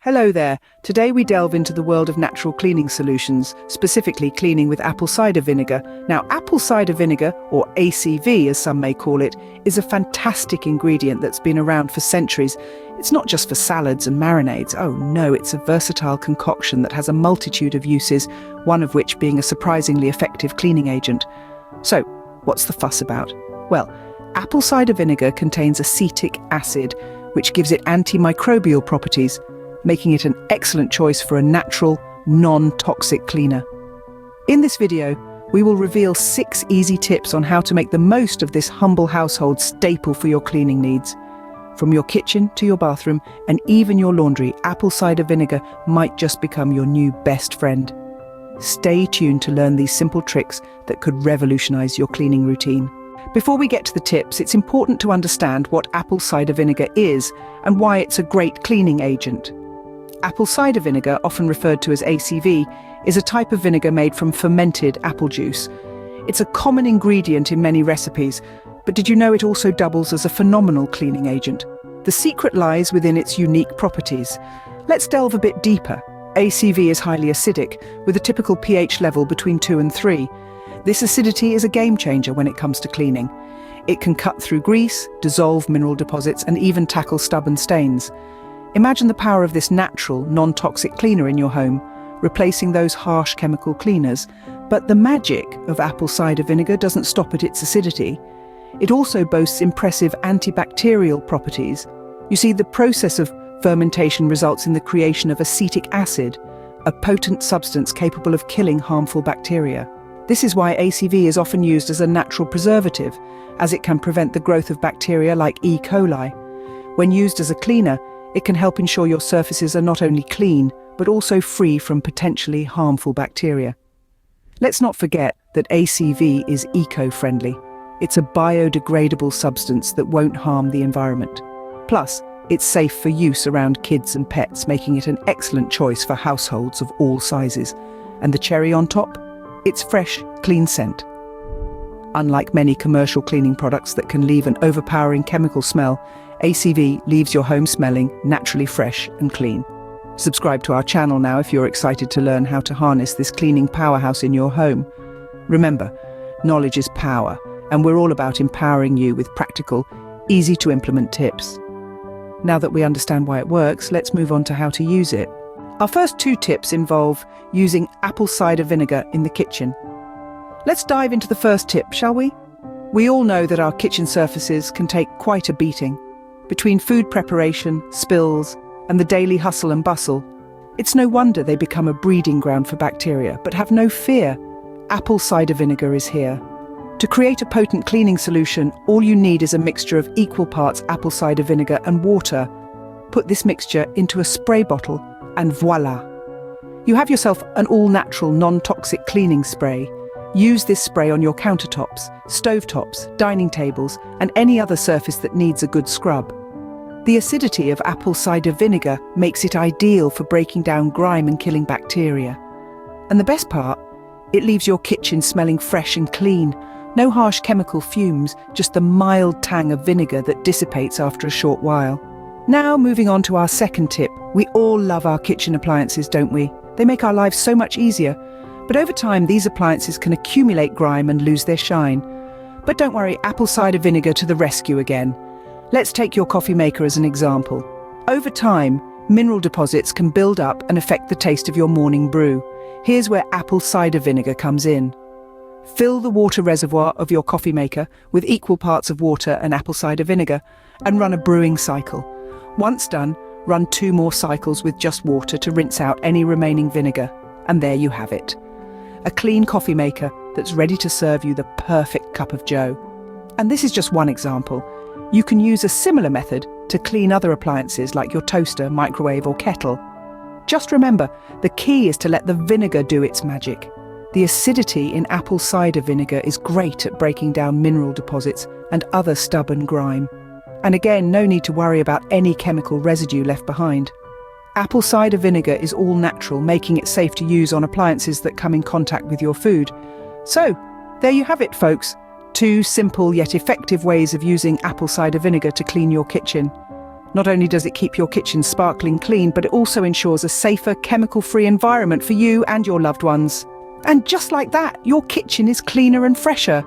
Hello there. Today we delve into the world of natural cleaning solutions, specifically cleaning with apple cider vinegar. Now, apple cider vinegar, or ACV as some may call it, is a fantastic ingredient that's been around for centuries. It's not just for salads and marinades. Oh no, it's a versatile concoction that has a multitude of uses, one of which being a surprisingly effective cleaning agent. So, what's the fuss about? Well, apple cider vinegar contains acetic acid, which gives it antimicrobial properties, making it an excellent choice for a natural, non-toxic cleaner. In this video, we will reveal 6 easy tips on how to make the most of this humble household staple for your cleaning needs. From your kitchen to your bathroom and even your laundry, apple cider vinegar might just become your new best friend. Stay tuned to learn these simple tricks that could revolutionize your cleaning routine. Before we get to the tips, it's important to understand what apple cider vinegar is and why it's a great cleaning agent. Apple cider vinegar, often referred to as ACV, is a type of vinegar made from fermented apple juice. It's a common ingredient in many recipes, but did you know it also doubles as a phenomenal cleaning agent? The secret lies within its unique properties. Let's delve a bit deeper. ACV is highly acidic, with a typical pH level between 2 and 3. This acidity is a game changer when it comes to cleaning. It can cut through grease, dissolve mineral deposits, and even tackle stubborn stains. Imagine the power of this natural, non-toxic cleaner in your home, replacing those harsh chemical cleaners. But the magic of apple cider vinegar doesn't stop at its acidity. It also boasts impressive antibacterial properties. You see, the process of fermentation results in the creation of acetic acid, a potent substance capable of killing harmful bacteria. This is why ACV is often used as a natural preservative, as it can prevent the growth of bacteria like E. coli. When used as a cleaner, it can help ensure your surfaces are not only clean, but also free from potentially harmful bacteria. Let's not forget that ACV is eco-friendly. It's a biodegradable substance that won't harm the environment. Plus, it's safe for use around kids and pets, making it an excellent choice for households of all sizes. And the cherry on top? Its fresh, clean scent. Unlike many commercial cleaning products that can leave an overpowering chemical smell, ACV leaves your home smelling naturally fresh and clean. Subscribe to our channel now if you're excited to learn how to harness this cleaning powerhouse in your home. Remember, knowledge is power, and we're all about empowering you with practical, easy-to-implement tips. Now that we understand why it works, let's move on to how to use it. Our first 2 tips involve using apple cider vinegar in the kitchen. Let's dive into the first tip, shall we? We all know that our kitchen surfaces can take quite a beating. Between food preparation, spills, and the daily hustle and bustle, it's no wonder they become a breeding ground for bacteria. But have no fear, apple cider vinegar is here. To create a potent cleaning solution, all you need is a mixture of equal parts apple cider vinegar and water. Put this mixture into a spray bottle, and voila! You have yourself an all-natural, non-toxic cleaning spray. Use this spray on your countertops, stovetops, dining tables, and any other surface that needs a good scrub. The acidity of apple cider vinegar makes it ideal for breaking down grime and killing bacteria. And the best part? It leaves your kitchen smelling fresh and clean. No harsh chemical fumes, just the mild tang of vinegar that dissipates after a short while. Now, moving on to our second tip. We all love our kitchen appliances, don't we? They make our lives so much easier. But over time, these appliances can accumulate grime and lose their shine. But don't worry, apple cider vinegar to the rescue again. Let's take your coffee maker as an example. Over time, mineral deposits can build up and affect the taste of your morning brew. Here's where apple cider vinegar comes in. Fill the water reservoir of your coffee maker with equal parts of water and apple cider vinegar and run a brewing cycle. Once done, run 2 more cycles with just water to rinse out any remaining vinegar. And there you have it. A clean coffee maker that's ready to serve you the perfect cup of joe. And this is just one example. You can use a similar method to clean other appliances like your toaster, microwave, or kettle. Just remember, the key is to let the vinegar do its magic. The acidity in apple cider vinegar is great at breaking down mineral deposits and other stubborn grime. And again, no need to worry about any chemical residue left behind. Apple cider vinegar is all natural, making it safe to use on appliances that come in contact with your food. So, there you have it, folks. 2 simple yet effective ways of using apple cider vinegar to clean your kitchen. Not only does it keep your kitchen sparkling clean, but it also ensures a safer, chemical-free environment for you and your loved ones. And just like that, your kitchen is cleaner and fresher.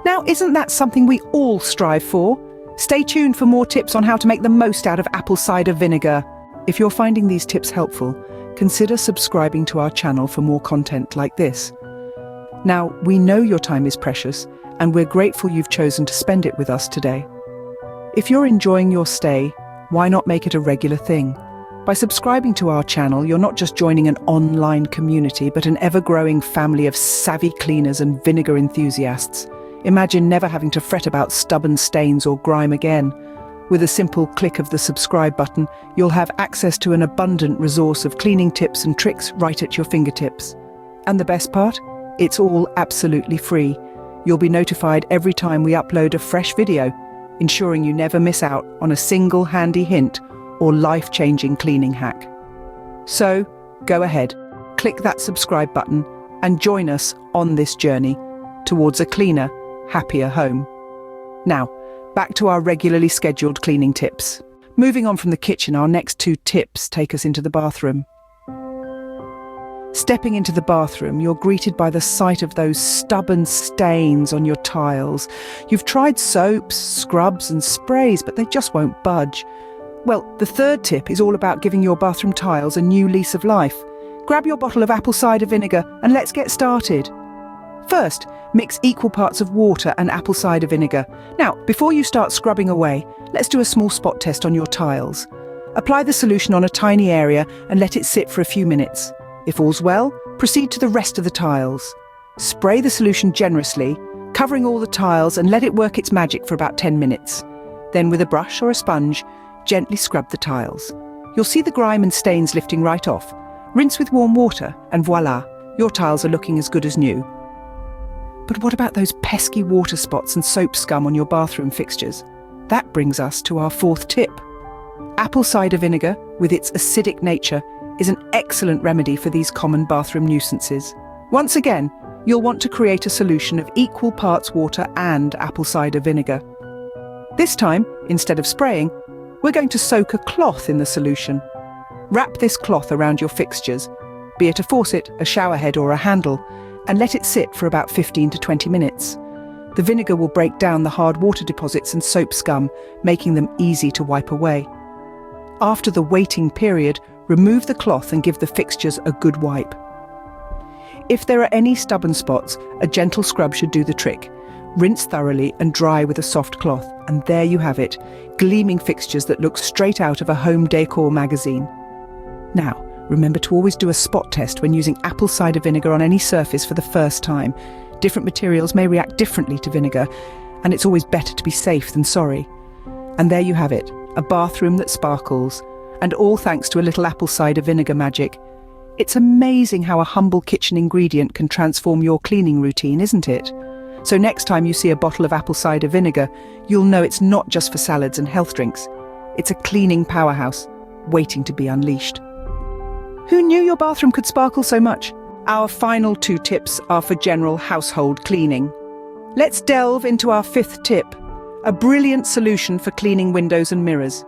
Now, isn't that something we all strive for? Stay tuned for more tips on how to make the most out of apple cider vinegar. If you're finding these tips helpful, consider subscribing to our channel for more content like this. Now, we know your time is precious, and we're grateful you've chosen to spend it with us today. If you're enjoying your stay, why not make it a regular thing? By subscribing to our channel, you're not just joining an online community, but an ever-growing family of savvy cleaners and vinegar enthusiasts. Imagine never having to fret about stubborn stains or grime again. With a simple click of the subscribe button, you'll have access to an abundant resource of cleaning tips and tricks right at your fingertips. And the best part? It's all absolutely free. You'll be notified every time we upload a fresh video, ensuring you never miss out on a single handy hint or life-changing cleaning hack. So, go ahead, click that subscribe button and join us on this journey towards a cleaner, happier home. Now, back to our regularly scheduled cleaning tips. Moving on from the kitchen, our next 2 tips take us into the bathroom. Stepping into the bathroom, you're greeted by the sight of those stubborn stains on your tiles. You've tried soaps, scrubs and sprays, but they just won't budge. Well, the 3rd tip is all about giving your bathroom tiles a new lease of life. Grab your bottle of apple cider vinegar and let's get started. First, mix equal parts of water and apple cider vinegar. Now, before you start scrubbing away, let's do a small spot test on your tiles. Apply the solution on a tiny area and let it sit for a few minutes. If all's well, proceed to the rest of the tiles. Spray the solution generously, covering all the tiles, and let it work its magic for about 10 minutes. Then with a brush or a sponge, gently scrub the tiles. You'll see the grime and stains lifting right off. Rinse with warm water, and voila, your tiles are looking as good as new. But what about those pesky water spots and soap scum on your bathroom fixtures? That brings us to our 4th tip. Apple cider vinegar, with its acidic nature, is an excellent remedy for these common bathroom nuisances. Once again, you'll want to create a solution of equal parts water and apple cider vinegar. This time, instead of spraying, we're going to soak a cloth in the solution. Wrap this cloth around your fixtures, be it a faucet, a shower head or a handle, and let it sit for about 15 to 20 minutes. The vinegar will break down the hard water deposits and soap scum, making them easy to wipe away. After the waiting period, remove the cloth and give the fixtures a good wipe. If there are any stubborn spots, a gentle scrub should do the trick. Rinse thoroughly and dry with a soft cloth, and there you have it, gleaming fixtures that look straight out of a home decor magazine. Now, remember to always do a spot test when using apple cider vinegar on any surface for the first time. Different materials may react differently to vinegar, and it's always better to be safe than sorry. And there you have it, a bathroom that sparkles, and all thanks to a little apple cider vinegar magic. It's amazing how a humble kitchen ingredient can transform your cleaning routine, isn't it? So next time you see a bottle of apple cider vinegar, you'll know it's not just for salads and health drinks. It's a cleaning powerhouse, waiting to be unleashed. Who knew your bathroom could sparkle so much? Our final 2 tips are for general household cleaning. Let's delve into our 5th tip, a brilliant solution for cleaning windows and mirrors.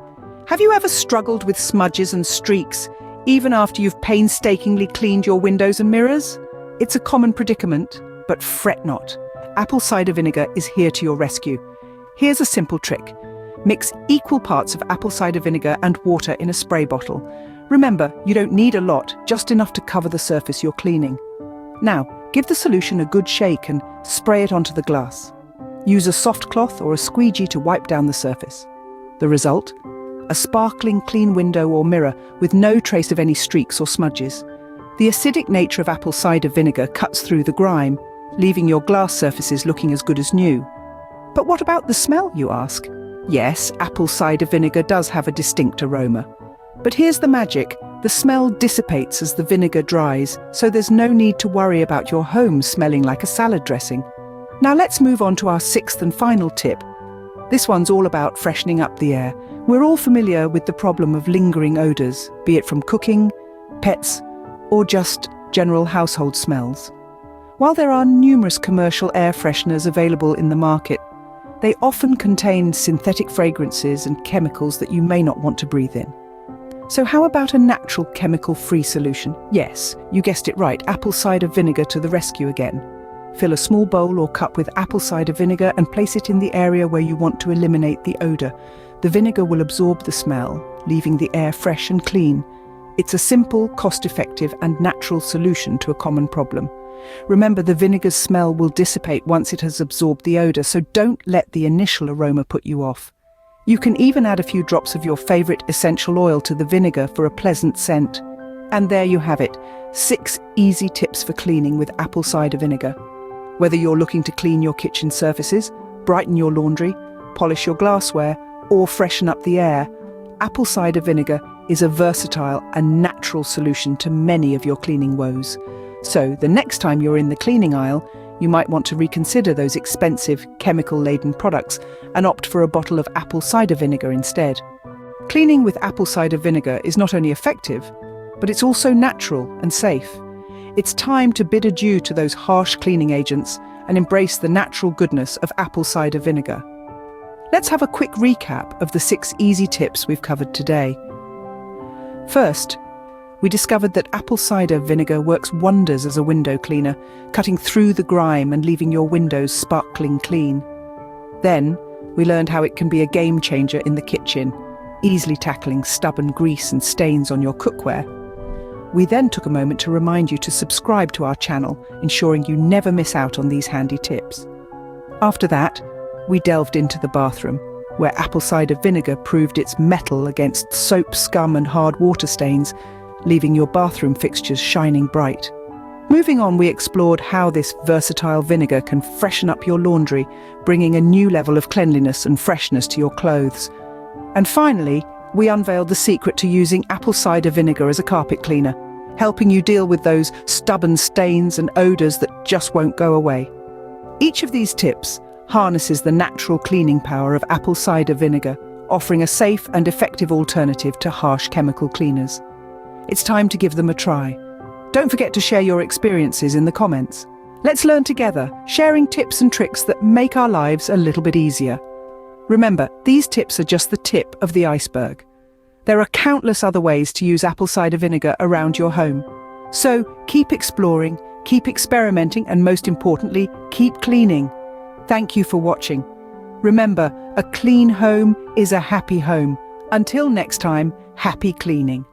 Have you ever struggled with smudges and streaks, even after you've painstakingly cleaned your windows and mirrors? It's a common predicament, but fret not. Apple cider vinegar is here to your rescue. Here's a simple trick. Mix equal parts of apple cider vinegar and water in a spray bottle. Remember, you don't need a lot, just enough to cover the surface you're cleaning. Now, give the solution a good shake and spray it onto the glass. Use a soft cloth or a squeegee to wipe down the surface. The result? A sparkling clean window or mirror with no trace of any streaks or smudges. The acidic nature of apple cider vinegar cuts through the grime, leaving your glass surfaces looking as good as new. But what about the smell, you ask? Yes, apple cider vinegar does have a distinct aroma. But here's the magic. The smell dissipates as the vinegar dries, so there's no need to worry about your home smelling like a salad dressing. Now let's move on to our 6th and final tip. This one's all about freshening up the air. We're all familiar with the problem of lingering odours, be it from cooking, pets, or just general household smells. While there are numerous commercial air fresheners available in the market, They often contain synthetic fragrances and chemicals that you may not want to breathe in. So how about a natural chemical-free solution? Yes, you guessed it right, apple cider vinegar to the rescue again. Fill a small bowl or cup with apple cider vinegar and place it in the area where you want to eliminate the odor. The vinegar will absorb the smell, leaving the air fresh and clean. It's a simple, cost-effective and natural solution to a common problem. Remember, the vinegar's smell will dissipate once it has absorbed the odor, so don't let the initial aroma put you off. You can even add a few drops of your favorite essential oil to the vinegar for a pleasant scent. And there you have it, 6 easy tips for cleaning with apple cider vinegar. Whether you're looking to clean your kitchen surfaces, brighten your laundry, polish your glassware, or freshen up the air, apple cider vinegar is a versatile and natural solution to many of your cleaning woes. So the next time you're in the cleaning aisle, you might want to reconsider those expensive, chemical-laden products and opt for a bottle of apple cider vinegar instead. Cleaning with apple cider vinegar is not only effective, but it's also natural and safe. It's time to bid adieu to those harsh cleaning agents and embrace the natural goodness of apple cider vinegar. Let's have a quick recap of the 6 easy tips we've covered today. First, we discovered that apple cider vinegar works wonders as a window cleaner, cutting through the grime and leaving your windows sparkling clean. Then, we learned how it can be a game changer in the kitchen, easily tackling stubborn grease and stains on your cookware. We then took a moment to remind you to subscribe to our channel, ensuring you never miss out on these handy tips. After that, we delved into the bathroom, where apple cider vinegar proved its mettle against soap, scum and hard water stains, leaving your bathroom fixtures shining bright. Moving on, we explored how this versatile vinegar can freshen up your laundry, bringing a new level of cleanliness and freshness to your clothes. And finally, we unveiled the secret to using apple cider vinegar as a carpet cleaner, helping you deal with those stubborn stains and odors that just won't go away. Each of these tips harnesses the natural cleaning power of apple cider vinegar, offering a safe and effective alternative to harsh chemical cleaners. It's time to give them a try. Don't forget to share your experiences in the comments. Let's learn together, sharing tips and tricks that make our lives a little bit easier. Remember, these tips are just the tip of the iceberg. There are countless other ways to use apple cider vinegar around your home. So keep exploring, keep experimenting, and most importantly, keep cleaning. Thank you for watching. Remember, a clean home is a happy home. Until next time, happy cleaning.